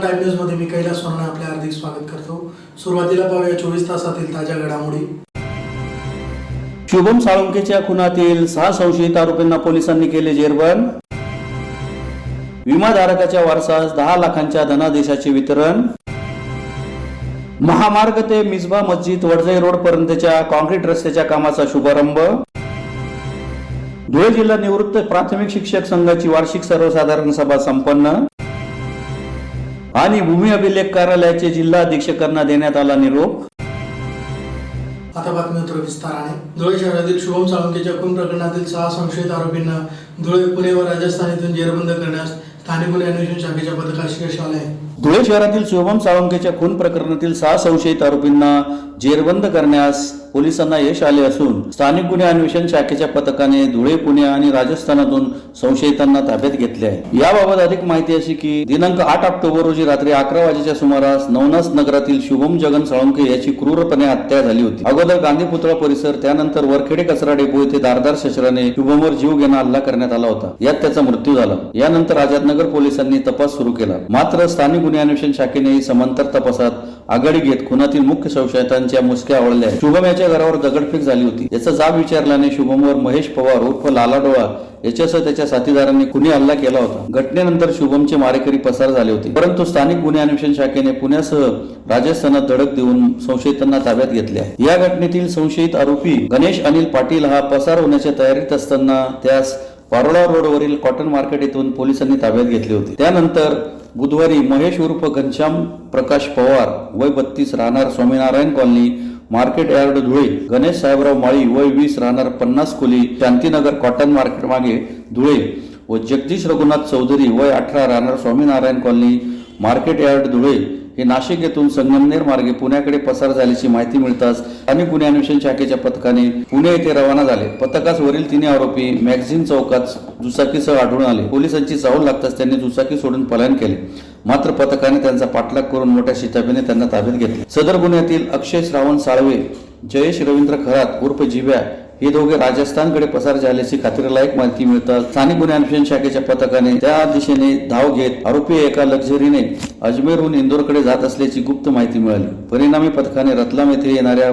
Time news मध्ये मी कैलास सोनवणे आपले हार्दिक स्वागत करतो। सुरुवातीला पाहूया 24 तासातील ताज्या घडामोडी। शुभम साळुंकेच्या खुनातील 6 संशयित आरोपींना पोलिसांनी केले जेरबंद। विमाधारकाच्या वारसास 10 लाखांच्या धनादेशाचे वितरण। महामार्ग ते मिसबा मस्जिद वडजई रोड पर्यंतच्या कॉन्क्रीट रस्त्याच्या कामाचा शुभारंभ। धुळे जिल्हा निवृत्त प्राथमिक शिक्षक संघाची वार्षिक सर्वसाधारण सभा संपन्न। आणि भूमी अभिलेख कार्यालयाचे जिल्हा अधीक्षकांना देण्यात आला निरोप। आता बातमीपत्र विस्ताराने। धुळे शहरातील शुभम साळुंकेच्या खून प्रकरणातील 6 संशयित आरोपींना धुळे, पुणे व राजस्थान येथून जेरबंद करण्यास स्थानिक गुन्हे अन्वेषण शाखेच्या पथकास यश आले आहे। धुळे शहरातील शुभम साळुंकेच्या खून प्रकरणातील 6 संशयित आरोपींना जेरबंद करण्यास पोलिसांना यश आले असून स्थानिक गुन्हे अन्वेषण शाखेच्या पथकाने धुळे, पुणे आणि राजस्थानातून संशयितांना ताब्यात घेतले आहे। याबाबत अधिक माहिती अशी की दिनांक 8 ऑक्टोबर रोजी रात्री 11 वाजेच्या सुमारास नवनाथ नगरातील शुभम जगन साळुंके याची क्रूरपणे हत्या झाली होती। अगोदर गांधी पुतळा परिसर, त्यानंतर वरखेडे कचरा डेपो येथे धारदार शस्त्राने शुभमवर जीव घेणा हल्ला करण्यात आला होता। यात त्याचा मृत्यू झाला। यानंतर आझादनगर पोलिसांनी तपास सुरू केला। मात्र स्थानिक गुन्हे अन्वेषण शाखेने समांतर तपासात आघाडी घेत खुनातील मुख्य संशयितांच्या मुसक्या आवळल्या। शुभम याच्या घरावर दगडफेक झाली होती। याचा जाब विचारल्याने शुभमवर महेश पवार उर्फ लाला डोळा याच्यासह त्याच्या साथीदारांनी खुनी हल्ला केला होता। घटनेनंतर शुभमचे मारेकरी पसार झाले होते, परंतु स्थानिक गुन्हे अन्वेषण शाखेने पुण्यासह राजस्थानात धडक देऊन संशयितांना ताब्यात घेतले आहे। या घटनेतील संशयित आरोपी गणेश अनिल पाटील हा पसार होण्याच्या तयारीत असताना त्यास पारोळा रोडवरील कॉटन मार्केट येथून पोलिसांनी ताब्यात घेतले होते। त्यानंतर बुधवारी महेश उर्फ घनश्याम प्रकाश पवार वय 32 राहणार Swaminarayan colony market yard Dhule, Ganesh Sahebrao Mali वय 20 राहणार 50 खोली शांतीनगर कॉटन मार्केट मागे धुळे व जगदीश रघुनाथ चौधरी वय 18 राहणार Swaminarayan colony market yard Dhule हे नाशिक येथून संगमनेर मार्गे पुण्याकडे पसार झाल्याची माहिती मिळताच स्थानिक गुन्हे अन्वेषण शाखेच्या पथकाने पुणे येथे रवाना झाले। पथकास वरील 3 आरोपी मॅगझिन चौकात दुचाकीसह आढळून आले। पोलिसांची चाहूल लागताच त्यांनी दुचाकी सोडून पलायन केले। मात्र पथकाने त्यांचा पाठलाग करून मोठ्या शिताफीने त्यांना ताब्यात घेतले। सदर गुन्ह्यातील अक्षय श्रावण साळवे, जयेश रवींद्र खरात उर्फ जिव्या हे दोघे राजस्थानकडे पसार झाल्याची खात्रीलायक माहिती मिळतात स्थानिक गुन्हे अन्वेषण शाखेच्या पथकाने त्या दिशेने धाव घेत आरोपी एका लक्झरीने अजमेरहून इंदोरकडे जात असल्याची गुप्त माहिती मिळाली। परिणामी पथकाने रतलाम येथे येणाऱ्या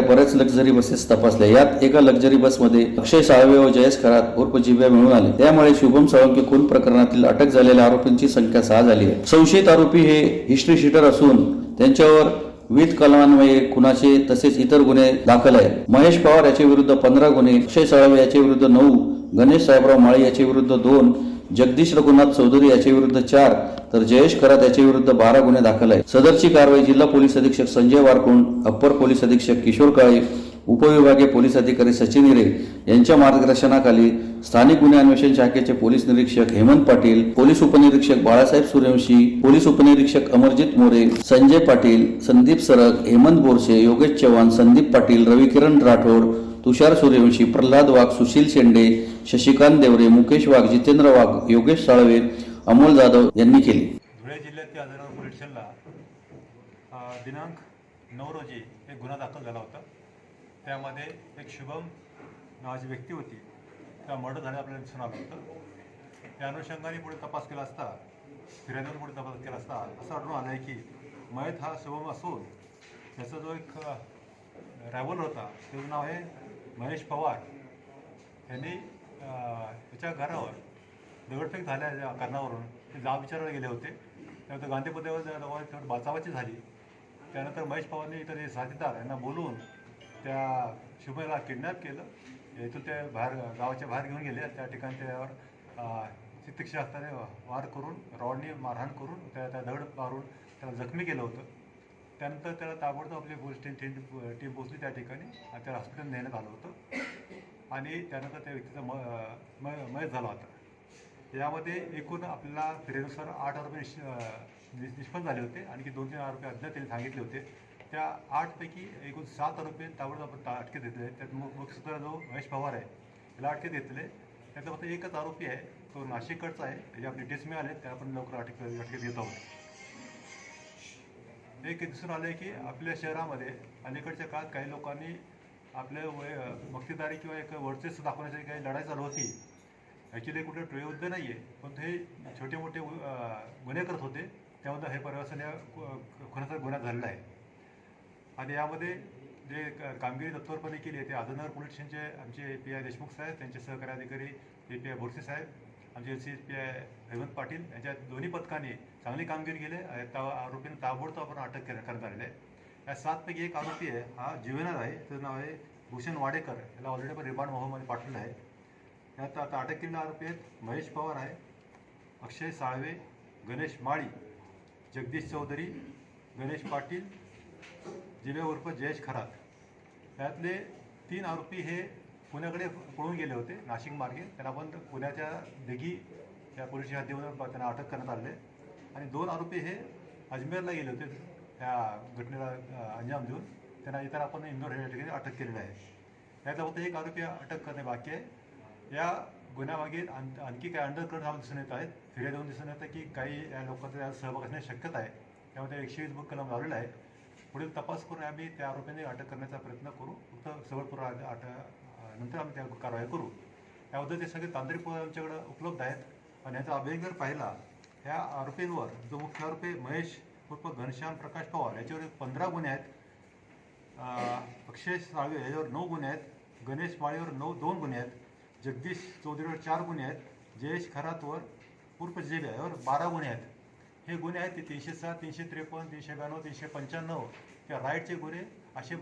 बऱ्याच लक्झरी बसेस तपासल्या। यात एका लक्झरी बसमध्ये अक्षय साळवे व जयेश खरात उर्फ जिव्या मिळून आले। त्यामुळे शुभम साळुंके खून प्रकरणातील अटक झालेल्या आरोपींची संख्या 6 झाली आहे। संशयित आरोपी हे हिस्ट्री शीटर असून त्यांच्यावर विविध कलमान्वये खुनाचे तसेच इतर गुन्हे दाखल आहेत। महेश पवार याच्या विरुद्ध 15 गुन्हे, अक्षय साळवे याच्या विरुद्ध 9, गणेश साहेबराव माळी याच्या विरुद्ध 2, जगदीश रघुनाथ चौधरी याच्या विरुद्ध 4 तर जयेश खरात याच्या विरुद्ध 12 गुन्हे दाखल आहेत। सदरची कारवाई जिल्हा पोलीस अधीक्षक संजय वारकुंड, अप्पर पोलीस अधीक्षक किशोर काळे, उपविभागीय पोलीस अधिकारी सचिन हिरे यांच्या मार्गदर्शनाखाली स्थानिक गुन्हे अन्वेषण शाखेचे पोलीस निरीक्षक हेमंत पाटील, पोलीस उपनिरीक्षक बाळासाहेब सूर्यवंशी, पोलीस उपनिरीक्षक अमरजित मोरे, संजय पाटील, संदीप सरग, हेमंत बोरसे, योगेश चव्हाण, संदीप पाटील, रविकिरण राठोड, तुषार सूर्यवंशी, प्रल्हाद वाघ, सुशील शेंडे, शशिकांत देवरे, मुकेश वाघ, जितेंद्र वाघ, योगेश साळवे, अमोल जाधव यांनी केली। धुळे जिल्ह्यातील आझादनगर पोलीस स्टेशनला दिनांक 9 रोजी एक गुन्हा दाखल झाला होता। त्यामध्ये एक शुभम नावाची व्यक्ती होती, त्या मर्डर झाले आपल्याला दिसून आलं होतं। त्या अनुषंगाने पुढे तपास केला असता फिर्यादीवर पुढे तपास केला असता असं आढळून आलं आहे की मयत हा शुभम असून त्याचा जो एक रॅव्हल होता त्याचं नाव आहे महेश पवार। त्यांनी त्याच्या घरावर दगडफेक झाल्या कारणावरून ते जाब विचारायला गेले होते। त्यानंतर गांधी पुतळ्यावर बाचाबाची झाली। त्यानंतर महेश पवारने इतर साथीदार यांना बोलवून त्या शुभमला किडनॅप केलं। इथून ते गावाच्या बाहेर घेऊन गेले। त्या ठिकाणी त्यावर चित्तक्षास्त्राने वार करून रॉडनी मारहाण करून त्या दगड मारून त्याला जखमी केलं होतं। त्यानंतर त्याला ताबडतोब आपली पोलीस टीम पोहोचली त्या ठिकाणी आणि त्याला हॉस्पिटल नेण्यात आलं होतं आणि त्यानंतर त्या व्यक्तीचा मयत झाला होता। यामध्ये एकूण आपल्याला फिर्यादीनुसार 8 आरोपी निष्पन्न झाले होते, आणखी 2-3 आरोपी अज्ञात त्यांनी सांगितले होते। त्या 8 पैकी एकूण 7 आरोपी ताबडतोब अटकेत घेतले। त्यात मुख्य सूत्रधार जो महेश पवार आहे त्याला अटकेत घेतले। त्यातला फक्त एकच आरोपी आहे, तो नाशिककडचा आहे। त्याची आपली डिटेल्स मिळाले, त्या आपण लवकर अटकेत घेत आहोत। एक दिसून आलं आहे की आपल्या शहरामध्ये अलीकडच्या काळात काही लोकांनी आपल्या मक्तेदारी किंवा एक वर्चस्व दाखवण्यासाठी काही लढाई चालू होती। ॲक्च्युली कुठे टोळीबद्ध नाही आहे, पण हे छोटे मोठे गुन्हे करत होते, त्यामध्ये हे परवासन या खुनाचा गुन्हा झालेला आहे. आणि यामध्ये जे कामगिरी तत्परपणे केली आहे ते आझादनगर पोलीस स्टेशनचे आमचे पी आय देशमुख साहेब, त्यांचे सहकारी अधिकारी पी आय बोरसे साहेब, आमचे पी आय हेमंत पाटील यांच्या दोन्ही पथकाने चांगली कामगिरी केली आहे. आरोपींना ताबडतोब आपण अटक करण्यात आलेलं आहे. या 7पैकी एक आरोपी आहे, हा जुवेनाल आहे, त्याचं नाव आहे भूषण वाडेकर, याला ऑलरेडी आपण रिमांड मोहमध्ये पाठवलं आहे. यात आता अटक केलेले आरोपी आहेत महेश पवार आहे, अक्षय साळवे, गणेश माळी, जगदीश चौधरी, गणेश पाटील, जिवे उर्फ जयेश खरात. यातले 3 आरोपी हे पुण्याकडे पळून गेले होते नाशिक मार्गे. त्यांना पण पुण्याच्या दिघी या पोलीस हद्दीमधून त्यांना अटक करण्यात आले. आणि 2 आरोपी हे अजमेरला गेले होते या घटनेला अंजाम देऊन. त्यांना इतर आपण इंदोर या ठिकाणी अटक केलेलं आहे. यातला फक्त 1 आरोपी अटक करणे बाकी आहे. या गुन्ह्यामागे आणखी काही अंडरकरंट आम्हाला दिसून येत आहेत. फिर्याद येऊन दिसून येतं की काही या लोकांचा यात सहभाग असण्याची शक्यता आहे. त्यामध्ये 120 कलम लावलेला आहे. पुढील तपास करून आम्ही त्या आरोपींनी अटक करण्याचा प्रयत्न करू. फक्त सबळ नंतर आम्ही त्या कारवाई करू. याबद्दल ते सगळे तांत्रिक पुरावे आमच्याकडे उपलब्ध आहेत. आणि याचा अभ्यास जर पाहिला, ह्या आरोपींवर जो मुख्य आरोपी महेश उर्फ घनश्याम प्रकाश पवार याच्यावर 15 गुन्हे आहेत, अक्षय साळवे याच्यावर 9 गुन्हे आहेत, गणेश माळीवर 2 गुन्हे आहेत, जगदीश चौधरीवर 4 गुन्हे आहेत, जयेश खरातवर उर्फ जेबे यावर 12 गुन्हे आहेत. हे गुन्हे आहेत ते 307, 353, 392, 395 त्या राईटचे गुन्हे असे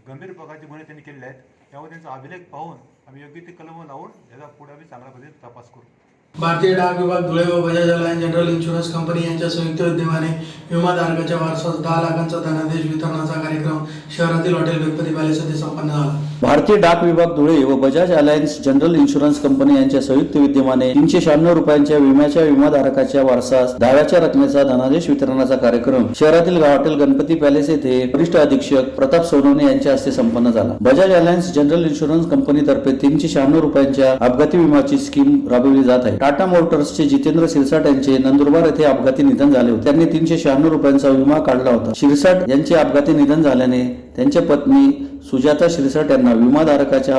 गंभीर प्रकारचे गुन्हे त्यांनी केलेले आहेत. त्यामुळे त्यांचा अभिलेख पाहून आम्ही योग्य ते कलम लावून याचा पुढे आम्ही चांगल्या पद्धतीने तपास करू. भारतीय डाक विभाग धुळे व Bajaj alliance general insurance company यांच्या संयुक्त विद्यमाने विमाधारकाच्या वारसास 10 लाखांचा धनादेश वितरणाचा कार्यक्रम शहरातील हॉटेल गणपती पॅलेस येथे संपन्न झाला. भारतीय डाक विभाग धुळे व Bajaj alliance general insurance company यांच्या संयुक्त विद्यमाने 396 रुपयांच्या विम्याच्या विमाधारकाच्या वारसास दाव्याच्या रकमेचा धनादेश वितरणाचा कार्यक्रम शहरातील हॉटेल गणपती पॅलेस येथे वरिष्ठ अधीक्षक प्रताप सोनवणे यांच्या हस्ते संपन्न झाला. बजाज अलायन्स जनरल इन्शुरन्स कंपनीतर्फे 396 रुपयांच्या अपघाती विम्याची स्कीम राबविली जात आहे. टाटा मोटर्सचे जितेंद्र शिरसाट यांचे नंदुरबार येथे अपघाती निधन झाले होते. त्यांनी 396 रुपयांचा विमा काढला होता. शिरसाट यांचे अपघाती निधन झाल्याने त्यांच्या पत्नी सुजाता शिरसाट यांना विमाधारकाच्या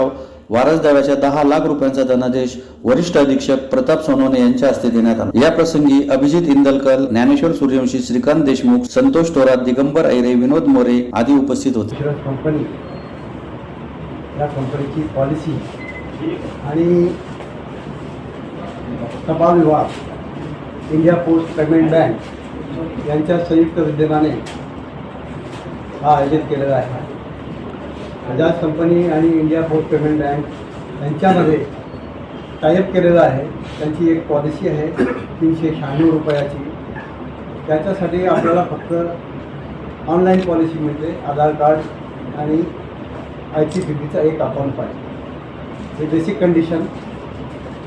वारस दाव्याच्या 10 लाख रुपयांचा धनादेश वरिष्ठ अधीक्षक प्रताप सोनवणे यांच्या हस्ते देण्यात आला. या प्रसंगी अभिजित इंदलकर, ज्ञानेश्वर सूर्यवंशी, श्रीकांत देशमुख, संतोष थोरात, दिगंबर ऐरे, विनोद मोरे आदी उपस्थित होते. कंपनी या कंपनीची पॉलिसी आणि टपाल विभाग, इंडिया पोस्ट पेमेंट बँक यांच्या संयुक्त विद्यमाने हा आयोजित केलेला आहे. बजाज कंपनी आणि इंडिया पोस्ट पेमेंट बँक यांच्यामध्ये टायअप केलेलं आहे. त्यांची एक पॉलिसी आहे 396 रुपयाची. त्याच्यासाठी आपल्याला फक्त ऑनलाईन पॉलिसी मिळते, आधार कार्ड आणि ICPBचा एक अकाउंट पाहिजे. हे बेसिक कंडिशन.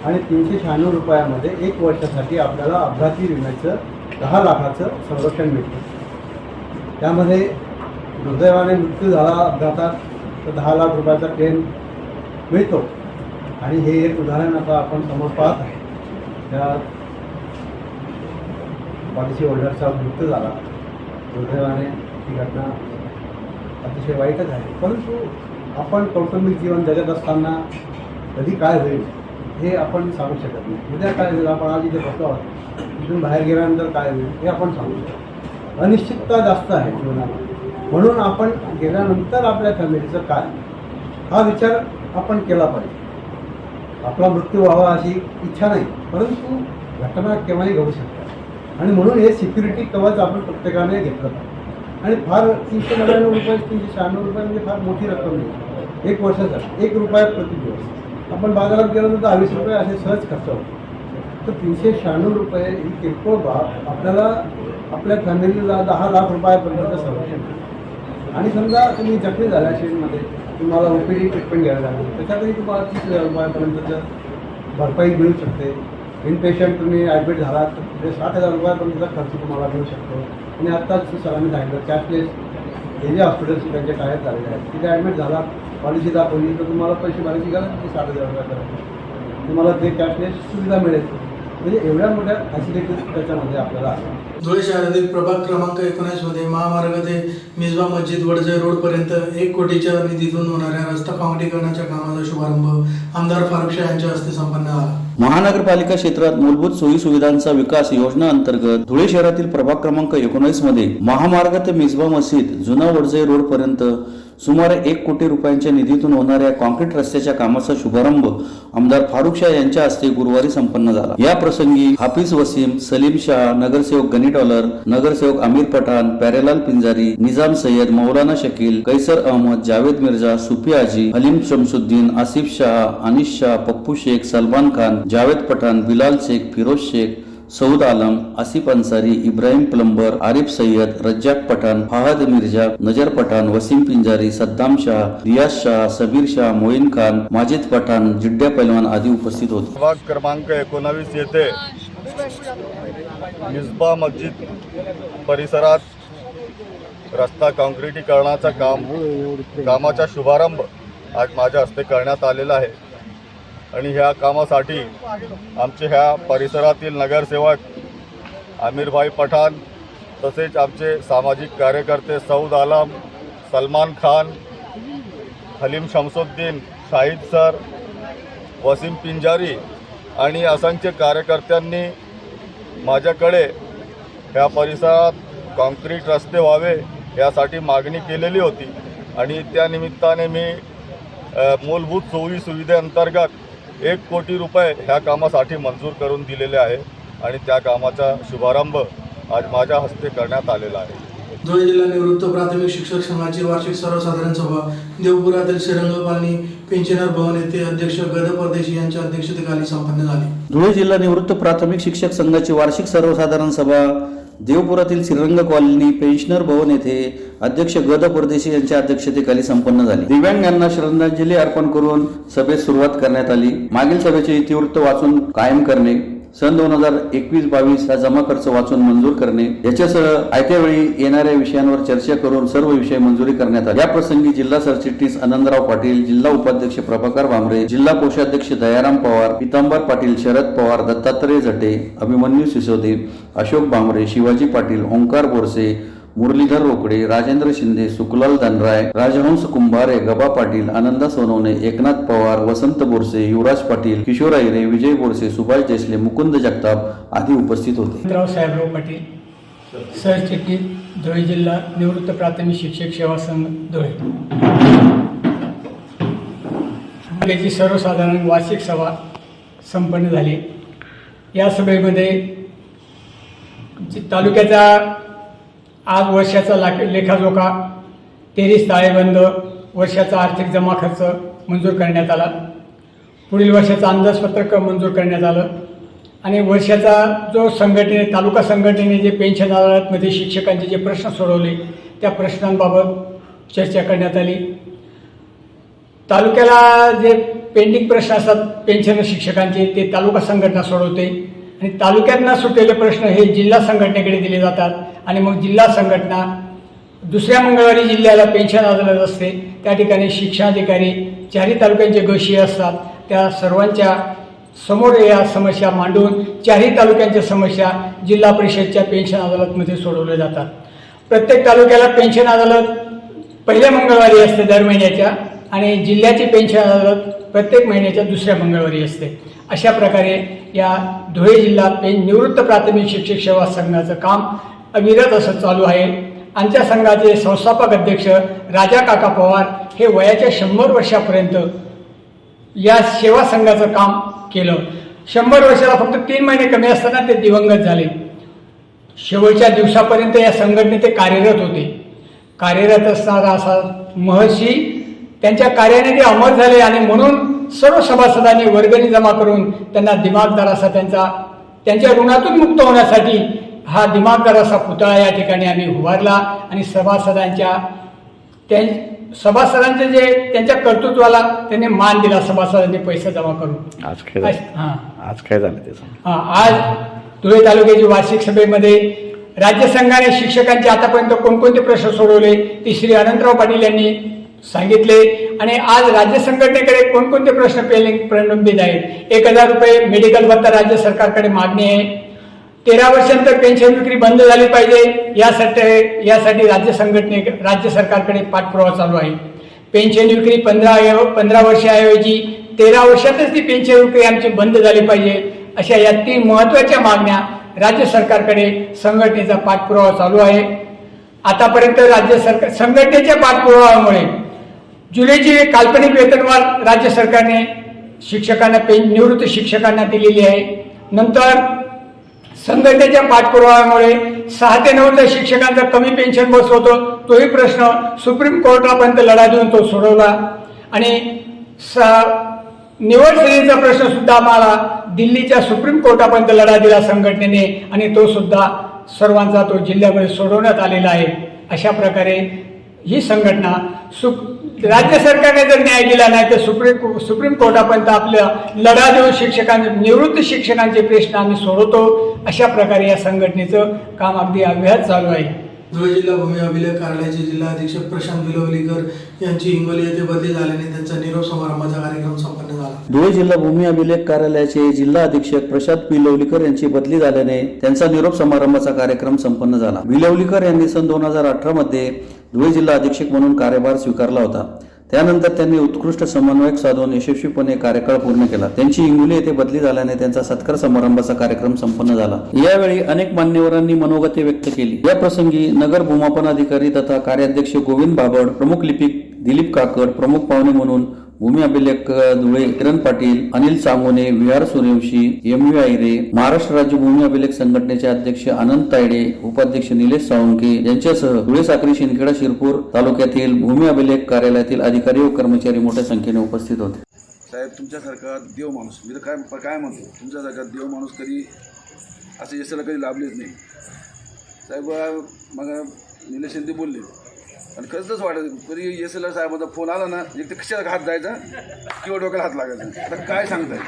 आणि 396 रुपयामध्ये 1 वर्षासाठी आपल्याला अपघाती विम्याचं 10 लाखाचं संरक्षण मिळतं. त्यामध्ये दुर्दैवाने मृत्यू झाला अपघातात तर 10 लाख रुपयाचा क्लेम मिळतो. आणि हे एक उदाहरण आता आपण समोर पाहत आहे. त्या पॉलिसी होल्डरचा मृत्यू झाला. दुर्दैवाने ही घटना अतिशय वाईटच आहे. परंतु आपण कौटुंबिक जीवन जगत असताना कधी काय होईल हे आपण सांगू शकत नाही. उद्या काय होईल, आपण आज इथे बसलो आहोत, इथून बाहेर गेल्यानंतर काय होईल हे आपण सांगू शकतो. अनिश्चितता जास्त आहे जीवनाला. म्हणून आपण गेल्यानंतर आपल्या फॅमिलीचं काय हा विचार आपण केला पाहिजे. आपला मृत्यू व्हावा अशी इच्छा नाही, परंतु घटना केव्हाही घडू शकतात. आणि म्हणून हे सिक्युरिटी कवच आपण प्रत्येकाने घेतलं पाहिजे. आणि फार 399 रुपये 396 रुपये म्हणजे फार मोठी रक्कम नाही. 1 वर्षासाठी 1 रुपया प्रति दिवस. आपण बाजारात गेलो तर 20 रुपये असे सहज खर्च होतो. तर 396 रुपये ही किरकोळ बाब आपल्याला आपल्या फॅमिलीला 10 लाख रुपयापर्यंत संरक्षण. आणि समजा तुम्ही जखमी झाल्या शेडमध्ये, तुम्हाला OPD ट्रीटमेंट घ्यायला लागली, त्याच्यातही तुम्हाला 30,000 रुपयापर्यंतचं भरपाई मिळू शकते. इनपेशंट तुम्ही ॲडमिट झालात तर तिथे 60,000 रुपयापर्यंतचा खर्च तुम्हाला मिळू शकतो. आणि आत्ताच सरांनी सांगितलं कॅशलेस हे जे हॉस्पिटल्स त्यांचे टायप झालेले आहेत, तिथे ॲडमिट झाला, पॉलिसी दाखवली तर तुम्हाला पैसे भरायची गरज नाही. 60,000 रुपयापर्यंत तुम्हाला ते कॅशलेस सुविधा मिळेल. म्हणजे एवढ्या मोठ्या फॅसिलिटीज त्याच्यामध्ये आपल्याला आहे. धुळे शहरातील प्रभाग क्रमांक 19 मध्ये महामार्ग ते मिसबा मस्जिद वडजय रोड पर्यंत 1 कोटीच्या निधीतून होणाऱ्या रस्ता काँक्रिटीकरणाच्या कामाचा शुभारंभ आमदार फारुख शाह यांच्या हस्ते संपन्न झाला. महानगरपालिका क्षेत्रात मूलभूत सोयी सुविधांचा विकास योजना अंतर्गत धुळे शहरातील प्रभाग क्रमांक 19 मध्ये महामार्ग ते मिसबा मस्जिद जुना वडजय रोड पर्यंत सुमारे 1 कोटी रुपयांच्या निधीतून होणाऱ्या कॉन्क्रीट रस्त्याच्या कामाचा शुभारंभ आमदार फारुख शाह यांच्या हस्ते गुरुवारी संपन्न झाला. या प्रसंगी हाफिज वसीम, सलीम शाह, नगरसेवक गनी डॉलर, नगरसेवक आमिर पठाण, प्यारेलाल पिंजारी, निजाम सय्यद, मौलाना शकील, कैसर अहमद, जावेद मिर्जा, सुफी आजी, हलीम शमसुद्दीन, आसिफ शाह, अनिश शाह, पप्पू शेख, सलमान खान, जावेद पठाण, बिलाल शेख, फिरोज शेख, सऊद आलम, आसिफ अन्सारी, इब्राहिम प्लंबर, आरिफ सय्यद, रज्जाक पठाण, फहद मिर्जा, नजर पठाण, वसीम पिंजारी, सद्दाम शाह, रियाज शाह, सबीर शाह, मोईन खान, माजिद पठाण, जिड्डा पैलवान आदी उपस्थित होते. प्रभाग क्रमांक 19 येथे मिसबा मस्जिद परिसरात रस्ता काँक्रिटीकरणाचा कामाचा शुभारंभ आज माझ्या हस्ते करण्यात आलेला आहे. आणि ह्या कामासाठी आमचे ह्या परिसरातील नगरसेवक आमिरभाई पठाण तसेच आमचे सामाजिक कार्यकर्ते सऊद आलम, सलमान खान, हलीम शमसुद्दीन, शाहिद सर, वसीम पिंजारी आणि असंख्य कार्यकर्त्यांनी माझ्याकडे ह्या परिसरात कॉन्क्रीट रस्ते व्हावे यासाठी मागणी केलेली होती. आणि त्या निमित्ताने मी मूलभूत सोयी सुविधेअंतर्गत 1 कोटी रुपये ह्या कामासाठी मंजूर करून दिलेले आहे आणि त्या कामाचा शुभारंभ आज माझ्या हस्ते करण्यात आलेला आहे. धुळे जिल्हा निवृत्त प्राथमिक शिक्षक संघाची वार्षिक सर्वसाधारण सभा देवपुरातील श्रीरंग कॉलनी पेन्शनर भवन येथे अध्यक्ष गद परदेशी यांच्या अध्यक्षतेखाली संपन्न झाली. धुळे जिल्हा निवृत्त प्राथमिक शिक्षक संघाची वार्षिक सर्वसाधारण सभा देवपुरातील श्रीरंग कॉलनी पेन्शनर भवन येथे अध्यक्ष गद परदेशी यांच्या अध्यक्षतेखाली संपन्न झाली. दिव्यांगांना श्रद्धांजली अर्पण करून सभेस सुरुवात करण्यात आली. मागील सभेचे इतिवृत्त वाचून कायम करणे, सन 2021-22 हा जमा खर्च वाचून मंजूर करणे याच्यासह आयत्या वेळी येणाऱ्या विषयांवर चर्चा करून सर्व विषय मंजुरी करण्यात आले. या प्रसंगी जिल्हा सरचिटणीस आनंदराव पाटील, जिल्हा उपाध्यक्ष प्रभाकर भामरे, जिल्हा कोषाध्यक्ष दयाराम पवार, पितांबर पाटील, शरद पवार, दत्तात्रय जटे, अभिमन्यू सिसोदे, अशोक भामरे, शिवाजी पाटील, ओंकार बोरसे, मुरलीधर रोकडे, राजेंद्र शिंदे, सुखलाल धनराय, राजहंस कुंभारे, गबा पाटील, आनंदा सोनवणे, एकनाथ पवार, वसंत बोरसे, युवराज पाटील, किशोर आयरे, विजय बोरसे, सुभाष देसले, मुकुंद जगताप आदी उपस्थित होते. साहेबराव पाटील, सरचिटणीस, धुळे जिल्हा निवृत्त प्राथमिक शिक्षक सेवा संघ धुळे. याची सर्वसाधारण वार्षिक सभा संपन्न झाली. या सभेमध्ये तालुक्याचा आज वर्षाचा लेखाजोखा, 23 ताळेबंद, वर्षाचा आर्थिक जमा खर्च मंजूर करण्यात आला. पुढील वर्षाचं अंदाजपत्रक मंजूर करण्यात आलं आणि वर्षाचा जो तालुका संघटनेने जे पेन्शन अदालतमध्ये शिक्षकांचे जे प्रश्न सोडवले त्या प्रश्नांबाबत चर्चा करण्यात आली. तालुक्याला जे पेंडिंग प्रश्न असतात पेन्शन शिक्षकांचे ते तालुका संघटना सोडवते आणि तालुक्यात न सुटलेले प्रश्न हे जिल्हा संघटनेकडे दिले जातात आणि मग जिल्हा संघटना दुसऱ्या मंगळवारी जिल्ह्याला पेन्शन अदालत असते. त्या ठिकाणी शिक्षणाधिकारी 4 तालुक्यांचे गशीय असतात. त्या सर्वांच्या समोर या समस्या मांडून 4 तालुक्यांच्या समस्या जिल्हा परिषदच्या पेन्शन अदालतमध्ये सोडवल्या जातात. प्रत्येक तालुक्याला पेन्शन अदालत पहिल्या मंगळवारी असते दर महिन्याच्या आणि जिल्ह्याची पेन्शन अदालत प्रत्येक महिन्याच्या दुसऱ्या मंगळवारी असते. अशा प्रकारे या धुळे जिल्हा निवृत्त प्राथमिक शिक्षक सेवा संघाचं काम अविरत असं चालू आहे. आमच्या संघाचे संस्थापक अध्यक्ष राजा काका पवार हे वयाच्या 100 वर्षापर्यंत या सेवा संघाचं काम केलं. 100 वर्षाला फक्त 3 महिने कमी असताना ते दिवंगत झाले. शेवटच्या दिवसापर्यंत या संघटनेत ते कार्यरत होते. कार्यरत असणारा असा महर्षी त्यांच्या कार्याने ते अमर झाले आणि म्हणून सर्व सभासदांनी वर्गणी जमा करून त्यांना दिमागदार असा त्यांच्या ऋणातून मुक्त होण्यासाठी हा दिमागदार असा पुतळा या ठिकाणी आम्ही उभारला आणि सभासदांचे जे त्यांच्या कर्तृत्वाला त्यांनी मान दिला. सभासदांनी पैसे जमा करून आज काय झालं ते आज धुळे तालुक्याची वार्षिक सभेमध्ये राज्य संघाने शिक्षकांचे आतापर्यंत कोणकोणते प्रश्न सोडवले ते श्री अनंतराव पाटील यांनी सांगितले आणि आज राज्य संघटनेकडे कोणकोणते प्रश्न प्रलंबित आहेत. 1000 रुपये मेडिकल भत्ता राज्य सरकारकडे मागणी आहे. 13 वर्षांतर पेन्शन विक्री बंद झाली पाहिजे यासाठी राज्य सरकारकडे पाठपुरावा चालू आहे. पेन्शन विक्री 15 वर्षाऐवजी 13 वर्षातच ती पेन्शन विक्री आमची बंद झाली पाहिजे. अशा या 3 महत्त्वाच्या मागण्या राज्य सरकारकडे संघटनेचा पाठपुरावा चालू आहे. आतापर्यंत राज्य सरकार संघटनेच्या पाठपुराव्यामुळे जुलैची काल्पनिक वेतनवाढ राज्य सरकारने शिक्षकांना निवृत्त शिक्षकांना दिलेली आहे. नंतर संघटनेच्या पाठपुराव्यामुळे 6 ते 9 शिक्षकांचा कमी पेन्शन बसवतो तोही प्रश्न सुप्रीम कोर्टापर्यंत लढा देऊन तो सोडवला आणि निवड श्रेणीचा प्रश्न सुद्धा आम्हाला दिल्लीच्या सुप्रीम कोर्टापर्यंत लढा दिला संघटनेने आणि तो सुद्धा सर्वांचा तो जिल्ह्यामध्ये सोडवण्यात आलेला आहे. अशा प्रकारे ही संघटना राज्य सरकारने जर न्याय दिला नाही तर सुप्रीम कोर्टापर्यंत आपल्या लढा देऊन निवृत्त शिक्षकांचे प्रश्न आम्ही सोडवतो. अशा प्रकारे या संघटनेचं काम अगदी अव्याहत चालू आहे. धुळे जिल्हा भूमी अभिलेख कार्यालयाचे जिल्हा अधीक्षक प्रशांत बिलोलीकर यांची हिंगोली येथे बदली झाल्याने त्यांचा निरोप समारंभाचा कार्यक्रम संपन्न झाला. धुळे जिल्हा भूमी अभिलेख कार्यालयाचे जिल्हा अधीक्षक प्रशांत बिलोलीकर यांची बदली झाल्याने त्यांचा निरोप समारंभाचा कार्यक्रम संपन्न झाला. बिलोलीकर यांनी सन 2018 मध्ये धुळे जिल्हा अधीक्षक म्हणून कार्यभार स्वीकारला होता. त्यानंतर त्यांनी उत्कृष्ट समन्वयक साधून यशस्वीपणे कार्यकाळ पूर्ण केला. त्यांची हिंगोली येथे बदली झाल्याने त्यांचा सत्कार समारंभाचा कार्यक्रम संपन्न झाला. यावेळी अनेक मान्यवरांनी मनोगते व्यक्त केली. या प्रसंगी नगर भूमापन अधिकारी तथा कार्याध्यक्ष गोविंद बाबड, प्रमुख लिपिक दिलीप काकड, प्रमुख पाहुणे म्हणून भूमी अभिलेख धुळे किरण पाटील, अनिल सांगोने, विहार सूर्यवंशी, MV आयरे, महाराष्ट्र राज्य भूमी अभिलेख संघटनेचे अध्यक्ष आनंद तायडे, उपाध्यक्ष निलेश साळुंके यांच्यासह धुळे, साक्री, शिंदखेडा, शिरपूर तालुक्यातील भूमी अभिलेख कार्यालयातील अधिकारी व कर्मचारी मोठ्या संख्येने उपस्थित होते. साहेब, तुमच्यासारखा देव माणूस, मी तर काय म्हणतो, तुमच्यासारखा देव माणूस कधी असं यशाला कधी लाभलेच नाही. साहेब, मग निलेश शिंदे बोलले आणि खरंच वाटत कधी एसएलआर साहेबांचा फोन आला ना, एक तर कशाला हात जायचा किंवा डोक्याला हात लागायचा. आता काय सांगताय,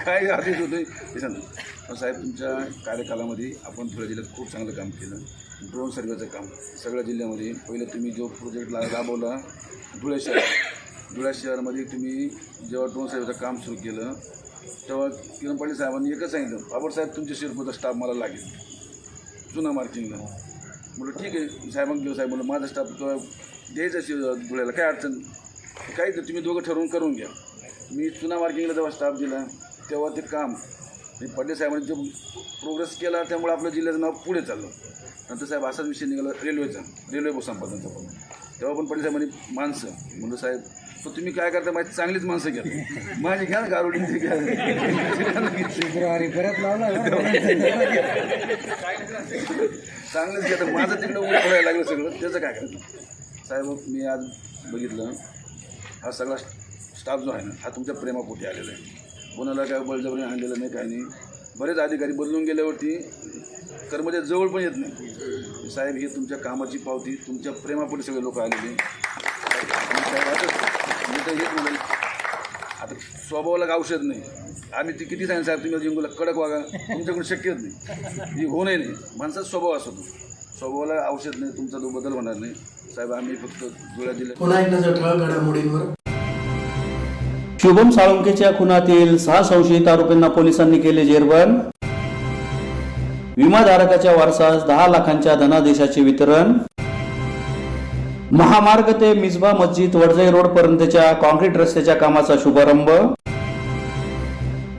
काय आदेश होतोय हे सांगतो. पण साहेब, तुमच्या कार्यकालामध्ये आपण धुळे जिल्ह्यात खूप चांगलं काम केलं. ड्रोन सर्वेचं काम सगळ्या जिल्ह्यामध्ये पहिलं तुम्ही जो प्रोजेक्ट राबवला धुळे शहरामध्ये तुम्ही जेव्हा ड्रोन सर्वेचं काम सुरू केलं तेव्हा किरण पाटील साहेबांनी एकच सांगितलं, बाबासाहेब तुमच्या शिरपूरचा स्टाफ मला लागेल जुना मार्किंगला. म्हटलं ठीक आहे साहेबांना घेऊ. साहेब म्हणलं माझा स्टाफ द्यायचा धुळ्याला, काय अडचण काही नाही, तुम्ही दोघं ठरवून करून घ्या. मी चुना मार्किंगला जेव्हा स्टाफ दिला तेव्हा ते काम पाटील साहेबांनी जो प्रोग्रेस केला त्यामुळे आपल्या जिल्ह्याचं नाव पुढे चाललं. नंतर साहेब असाच विषय निघाला रेल्वे संपादनाचा पण. तेव्हा पण पाटील साहेबांनी माणसं म्हणलं, साहेब तर तुम्ही काय करता माहिती, चांगलीच माणसं घ्या, माझी घ्या ना गारुडींची घ्या, चांगलंच घ्या. माझं तिकडं उभं पडायला लागलं सगळं, त्याचं काय करायचं. साहेब, मी आज बघितलं हा सगळा स्टाफ जो आहे ना हा तुमच्या प्रेमापोटी आलेला आहे. कोणाला काय बळजबरी आणलेलं नाही, काही नाही. बरेच अधिकारी बदलून गेल्यावरती कर्मचारी जवळ पण येत नाही. साहेब, ही तुमच्या कामाची पावती, तुमच्या प्रेमापोटी सगळे लोक आलेले. मी तर हेच म्हणेल, आता स्वभावाला औषध नाही. आम्ही ती किती सांगितलं साहेब, तुम्ही जिंकूला कडक वागा, तुमच्याकडून शक्यच नाही, ही होणंही नाही. माणसाचा स्वभाव असतो, स्वभावाला औषध नाही, तुमचा तो बदल होणार नाही. साहेब, आम्ही फक्त धुळे जिल्ह्यात पुन्हा एकदा ठळक घडामोडींवर. शुभम साळुंकेच्या खुनातील 6 संशयित आरोपींना पोलिसांनी केले जेरबंद. विमाधारकाच्या वारसास 10 लाखांच्या धनादेशाचे वितरण. महामार्ग ते मिसबा मस्जिद वडजई रोड पर्यंतच्या कॉन्क्रीट रस्त्याच्या कामाचा शुभारंभ.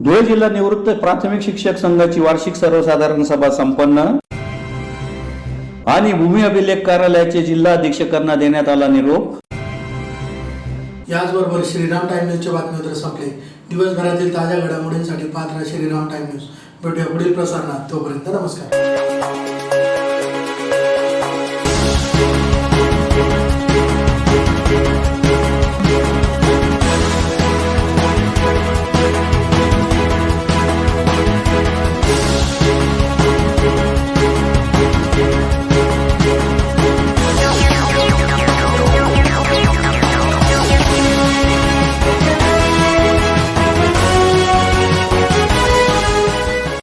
धुळे जिल्हा निवृत्त प्राथमिक शिक्षक संघाची वार्षिक सर्वसाधारण सभा संपन्न. आणि भूमी अभिलेख कार्यालयाचे जिल्हा अधीक्षकांना देण्यात आला निरोप. याचबरोबर श्रीराम टाइम न्यूजच्या बातमीपत्र संपले. दिवसभरातील ताज्या घडामोडींसाठी पाहत राहा श्रीराम टाइम न्यूज. भेटूया पुढील प्रसारणात. तोपर्यंत नमस्कार.